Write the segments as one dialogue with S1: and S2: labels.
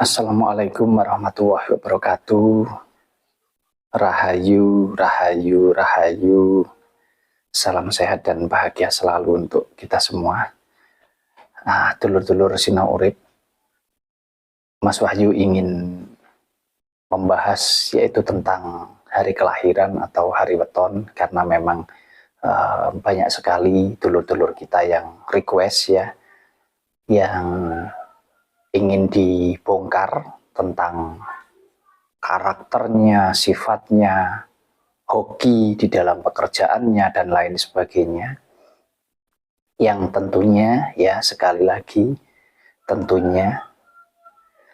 S1: Assalamualaikum warahmatullahi wabarakatuh. Rahayu, rahayu, rahayu. Salam sehat dan bahagia selalu untuk kita semua. Dulur-dulur Sinau Urip, Mas Wahyu ingin membahas yaitu tentang hari kelahiran atau hari weton, karena memang banyak sekali dulur-dulur kita yang request ya, yang ingin dibongkar tentang karakternya, sifatnya, hoki di dalam pekerjaannya, dan lain sebagainya. Yang tentunya, ya sekali lagi, tentunya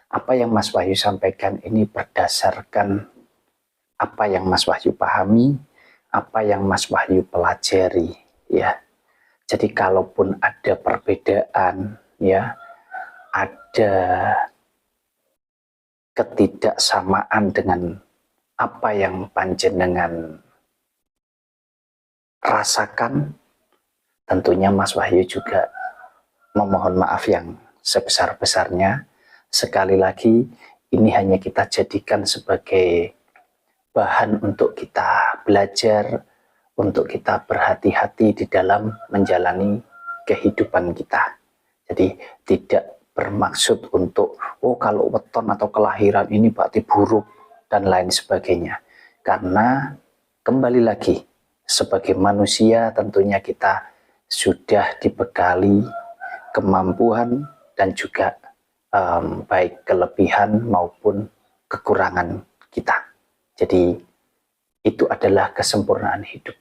S1: apa yang Mas Wahyu sampaikan ini berdasarkan apa yang Mas Wahyu pahami, apa yang Mas Wahyu pelajari, ya. Jadi kalaupun ada perbedaan, ya, ada ketidaksamaan dengan apa yang panjenengan rasakan, tentunya Mas Wahyu juga memohon maaf yang sebesar-besarnya. Sekali lagi, ini hanya kita jadikan sebagai bahan untuk kita belajar, untuk kita berhati-hati di dalam menjalani kehidupan kita. Jadi tidak bermaksud untuk, oh kalau weton atau kelahiran ini berarti buruk dan lain sebagainya. Karena kembali lagi, sebagai manusia tentunya kita sudah dibekali kemampuan dan juga baik kelebihan maupun kekurangan kita. Jadi itu adalah kesempurnaan hidup.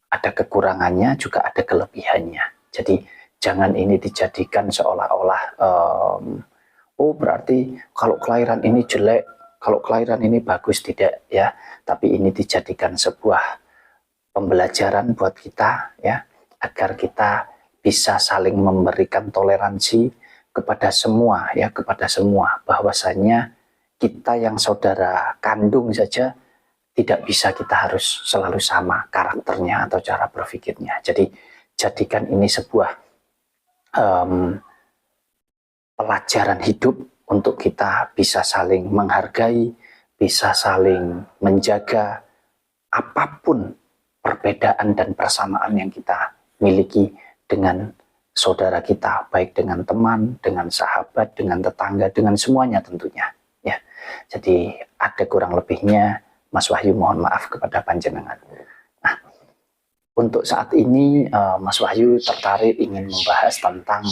S1: Ada kekurangannya, juga ada kelebihannya. Jadi jangan ini dijadikan seolah-olah oh berarti kalau kelahiran ini jelek, kalau kelahiran ini bagus, tidak ya. Tapi ini dijadikan sebuah pembelajaran buat kita ya, agar kita bisa saling memberikan toleransi kepada semua ya, kepada semua, bahwasanya kita yang saudara kandung saja tidak bisa kita harus selalu sama karakternya atau cara berpikirnya. Jadi jadikan ini sebuah pelajaran hidup untuk kita bisa saling menghargai, bisa saling menjaga apapun perbedaan dan persamaan yang kita miliki dengan saudara kita, baik dengan teman, dengan sahabat, dengan tetangga, dengan semuanya tentunya ya. Jadi ada kurang lebihnya, Mas Wahyu mohon maaf kepada panjenengan. Nah, untuk saat ini Mas Wahyu tertarik ingin membahas tentang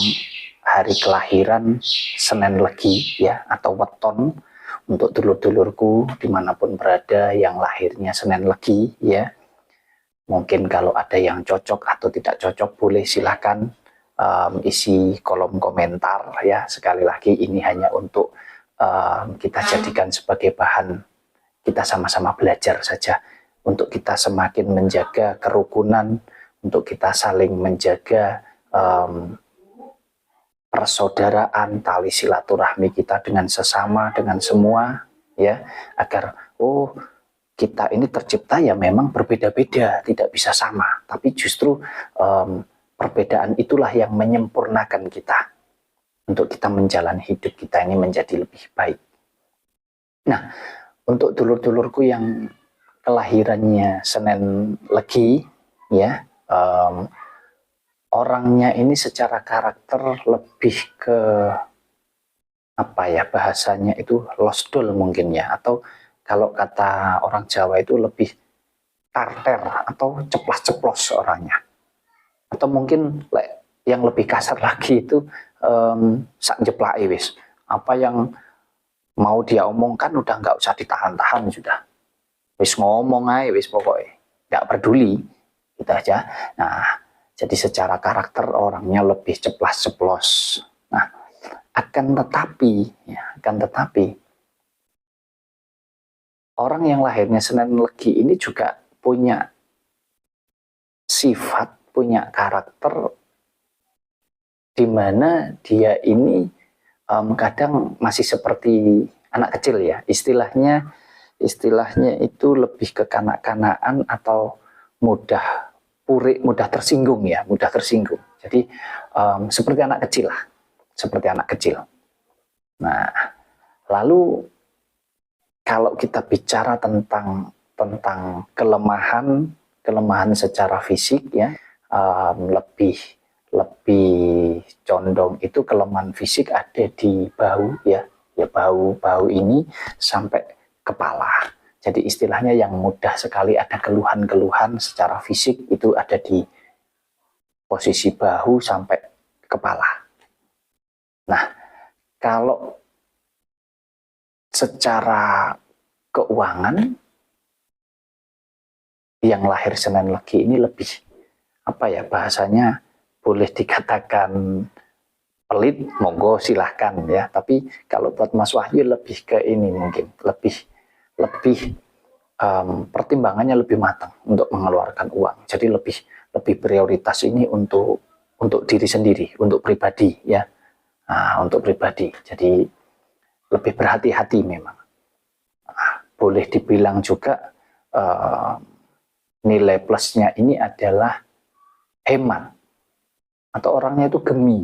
S1: hari kelahiran Senin Legi ya, atau weton, untuk dulur-dulurku dimanapun berada yang lahirnya Senin Legi ya. Mungkin kalau ada yang cocok atau tidak cocok, boleh silakan isi kolom komentar ya. Sekali lagi ini hanya untuk kita jadikan sebagai bahan kita sama-sama belajar saja, untuk kita semakin menjaga kerukunan, untuk kita saling menjaga persaudaraan, tali silaturahmi kita dengan sesama, dengan semua ya, agar kita ini tercipta ya memang berbeda-beda, tidak bisa sama, tapi justru perbedaan itulah yang menyempurnakan kita untuk kita menjalani hidup kita ini menjadi lebih baik. Nah, untuk dulur-dulurku yang kelahirannya Senin Legi ya, orangnya ini secara karakter lebih ke apa ya, bahasanya itu losdol mungkin ya, atau kalau kata orang Jawa itu lebih tarter atau ceplas-ceplos orangnya, atau mungkin yang lebih kasar lagi itu sak jeplak wis, apa yang mau dia omongkan udah nggak usah ditahan-tahan, sudah wis ngomong aja wis, pokoknya nggak peduli gitu aja. Nah, jadi secara karakter orangnya lebih ceplas-ceplos. Nah, akan tetapi orang yang lahirnya Senin Legi ini juga punya sifat, punya karakter di mana dia ini kadang masih seperti anak kecil ya, istilahnya itu lebih ke kanak-kanakan atau mudah purik, mudah tersinggung ya, mudah tersinggung. Jadi seperti anak kecil lah, seperti anak kecil. Nah, Lalu kalau kita bicara tentang kelemahan secara fisik ya, lebih condong itu kelemahan fisik ada di bahu ya, bahu ini sampai kepala. Jadi istilahnya yang mudah sekali ada keluhan-keluhan secara fisik itu ada di posisi bahu sampai kepala. Nah, kalau secara keuangan yang lahir Senin Legi ini lebih bahasanya boleh dikatakan pelit, monggo silahkan ya. Tapi kalau buat Mas Wahyu lebih ke ini, mungkin lebih pertimbangannya lebih matang untuk mengeluarkan uang. Jadi lebih prioritas ini untuk diri sendiri, untuk pribadi ya. Nah, untuk pribadi. Jadi lebih berhati-hati memang. Nah, boleh dibilang juga nilai plusnya ini adalah hemat, atau orangnya itu gemi.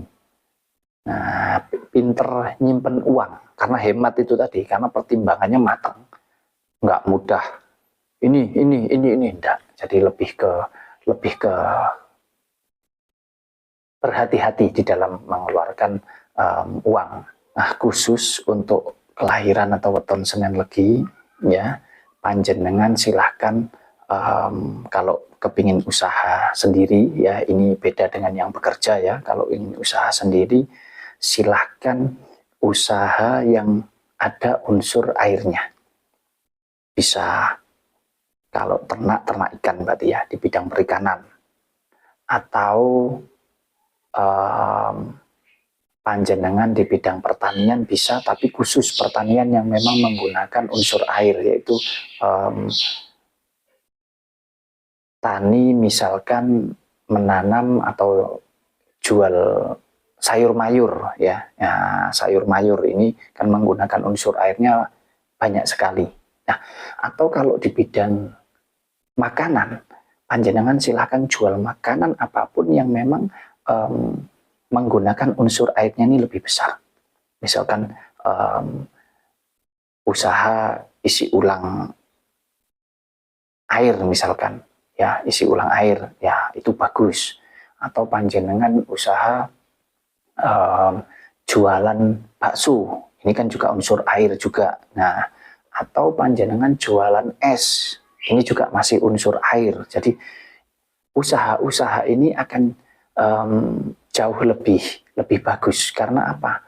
S1: Nah, pinter nyimpen uang karena hemat itu tadi, karena pertimbangannya matang, nggak mudah ini enggak. Jadi lebih ke berhati-hati di dalam mengeluarkan uang. Nah, khusus untuk kelahiran atau weton Senin Legi ya, panjenengan silahkan kalau kepingin usaha sendiri ya, ini beda dengan yang bekerja ya. Kalau ingin usaha sendiri, silahkan usaha yang ada unsur airnya. Bisa kalau ternak ikan berarti ya, di bidang perikanan. Atau panjenengan di bidang pertanian bisa, tapi khusus pertanian yang memang menggunakan unsur air, yaitu tani misalkan menanam atau jual sayur mayur ya. Sayur mayur ini kan menggunakan unsur airnya banyak sekali. Nah, atau kalau di bidang makanan, panjenengan silahkan jual makanan apapun yang memang menggunakan unsur airnya ini lebih besar. Misalkan usaha isi ulang air misalkan ya, isi ulang air ya, itu bagus. Atau panjenengan usaha jualan bakso, ini kan juga unsur air juga. Nah, atau panjenengan jualan es, ini juga masih unsur air. Jadi usaha-usaha ini akan jauh lebih bagus. Karena apa?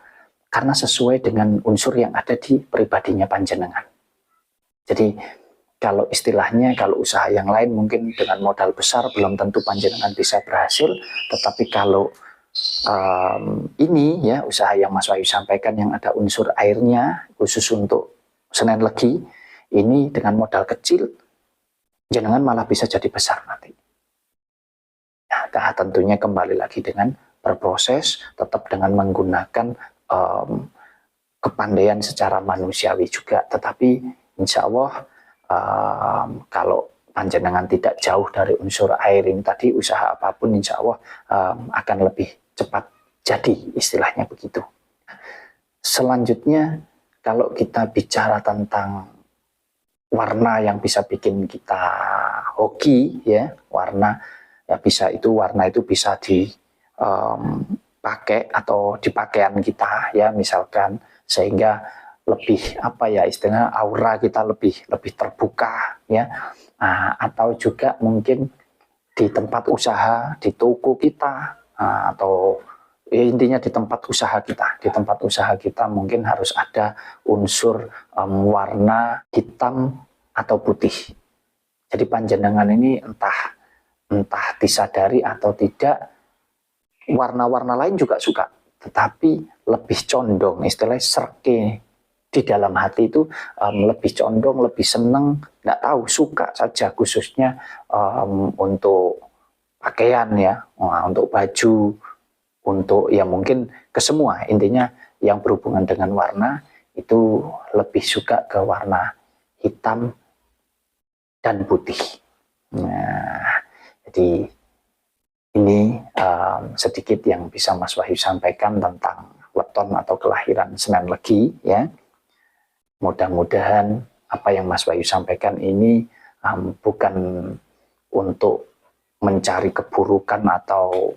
S1: Karena sesuai dengan unsur yang ada di pribadinya panjenengan. Jadi kalau istilahnya, kalau usaha yang lain mungkin dengan modal besar belum tentu panjenengan bisa berhasil. Tetapi kalau ini ya, usaha yang Mas Wahyu sampaikan yang ada unsur airnya, khusus untuk Senin Legi, ini dengan modal kecil, jenengan malah bisa jadi besar nanti. Nah, tentunya kembali lagi dengan berproses, tetap dengan menggunakan kepandaian secara manusiawi juga. Tetapi insya Allah kalau panjenengan tidak jauh dari unsur air ini tadi, usaha apapun insya Allah akan lebih cepat jadi, istilahnya begitu. Selanjutnya, kalau kita bicara tentang warna yang bisa bikin kita hoki ya, warna ya, warna itu bisa dipakai atau di pakaian kita ya, misalkan, sehingga lebih istilahnya aura kita lebih terbuka ya. Atau juga mungkin di tempat usaha, di toko kita, atau ya, intinya di tempat usaha kita mungkin harus ada unsur warna hitam atau putih. Jadi panjenengan ini entah disadari atau tidak, warna-warna lain juga suka, tetapi lebih condong, istilahnya serke di dalam hati itu lebih condong, lebih seneng, nggak tahu, suka saja, khususnya untuk pakaian ya, untuk baju, untuk ya mungkin ke semua, intinya yang berhubungan dengan warna itu lebih suka ke warna hitam dan putih. Nah, jadi ini sedikit yang bisa Mas Wahyu sampaikan tentang weton atau kelahiran Senin Legi ya. Mudah-mudahan apa yang Mas Wahyu sampaikan ini bukan untuk mencari keburukan atau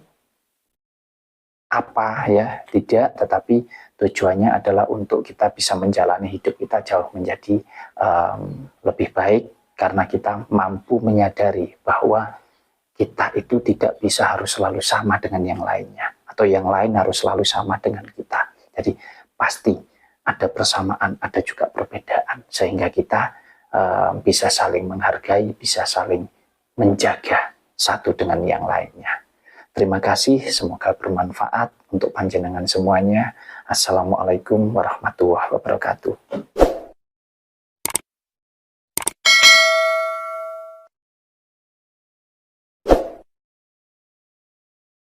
S1: apa ya, tidak, tetapi tujuannya adalah untuk kita bisa menjalani hidup kita jauh menjadi lebih baik, karena kita mampu menyadari bahwa kita itu tidak bisa harus selalu sama dengan yang lainnya, atau yang lain harus selalu sama dengan kita. Jadi pasti ada persamaan, ada juga perbedaan, sehingga kita bisa saling menghargai, bisa saling menjaga satu dengan yang lainnya. Terima kasih, semoga bermanfaat untuk panjenengan semuanya. Assalamualaikum warahmatullahi wabarakatuh.